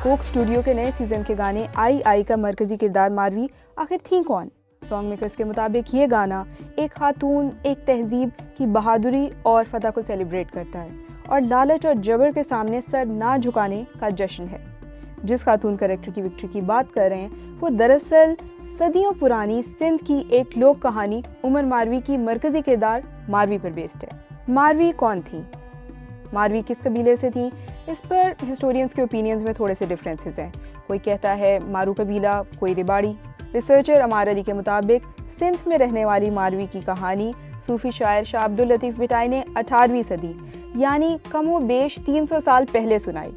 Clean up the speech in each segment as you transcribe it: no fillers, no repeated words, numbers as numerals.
Coke studio के नए season के गाने आई आई का मरकजी किरदार मारवी आखिर थी कौन? सॉन्ग मेकर्स के मुताबिक ये गाना एक खातून, एक तहजीब की बहादुरी और फतह को सेलिब्रेट करता है और लालच और जबर के सामने सर ना झुकाने का जश्न है। जिस खातून कैरेक्टर की विक्ट्री की बात कर रहे हैं वो दरअसल सदियों पुरानी सिंध की एक लोक कहानी उमर मारवी की मरकजी किरदार मारवी पर बेस्ड है। मारवी कौन थी? मारवी किस कबीले से थी? इस पर हिस्टोरियंस के ओपिनियंस में थोड़े से डिफरेंसेस हैं। कोई कहता है मारू कबीला, कोई रिबाड़ी। रिसर्चर अमार अली के मुताबिक सिंध में रहने वाली मारवी की कहानी सूफी शायर शाह अब्दुल लतीफ़ बिटाई ने 18वीं सदी यानी कमो बेश 300 साल पहले सुनाई।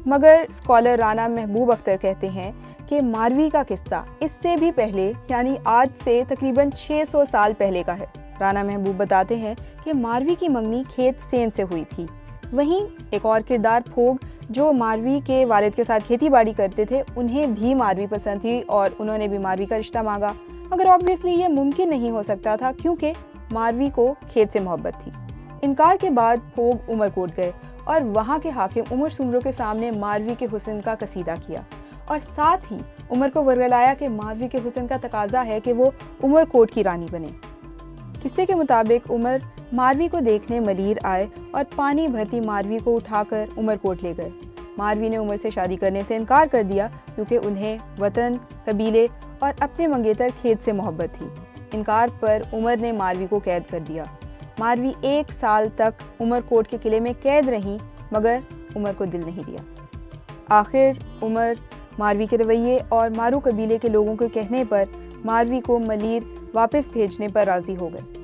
मगर स्कॉलर राना महबूब अख्तर कहते हैं कि मारवी का किस्सा इससे भी पहले यानी आज से तकरीबन 600 साल पहले का है। राना महबूब बताते हैं कि मारवी की मंगनी खेत सेंध से हुई थी। वहीं एक और किरदार फोग जो मारवी के वालिद के साथ खेती बाड़ी करते थे, उन्हें भी मारवी पसंद थी और उन्होंने भी मारवी का रिश्ता मांगा। मगर ऑब्वियसली ये मुमकिन नहीं हो सकता था क्योंकि मारवी को खेत से मोहब्बत थी। इनकार के बाद फोग उमरकोट गए और वहाँ के हाकिम उमर सुमरो के सामने मारवी के हुस्न का कसीदा किया और साथ ही उमर को वर्गलाया कि मारवी के हुस्न का तकाजा है कि वो उमरकोट की रानी बने। किस्से के मुताबिक उमर मारवी को देखने मलीर आए और पानी भरती मारवी को उठाकर उमरकोट ले गए। मारवी ने उमर से शादी करने से इनकार कर दिया क्योंकि उन्हें वतन, कबीले और अपने मंगेतर खेत से मोहब्बत थी। इनकार पर उमर ने मारवी को कैद कर दिया। मारवी 1 साल तक उमरकोट के किले में कैद रहीं मगर उमर को दिल नहीं दिया। आखिर उमर मारवी के रवैये और मारू कबीले के लोगों के कहने पर मारवी को मलीर वापस भेजने पर राजी हो गए।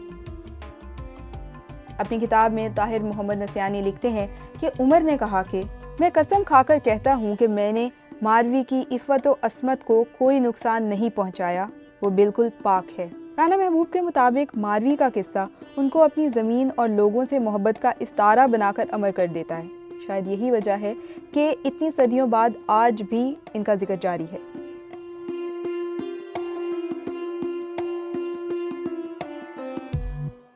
अपनी किताब में ताहिर मोहम्मद नसियानी लिखते हैं कि उमर ने कहा कि मैं कसम खाकर कहता हूँ कि मैंने मारवी की इफ़्फ़त व अस्मत को कोई नुकसान नहीं पहुँचाया, वो बिल्कुल पाक है। राना महबूब के मुताबिक मारवी का किस्सा उनको अपनी ज़मीन और लोगों से मोहब्बत का इस्तारा बनाकर अमर कर देता है। शायद यही वजह है कि इतनी सदियों बाद आज भी इनका जिक्र जारी है।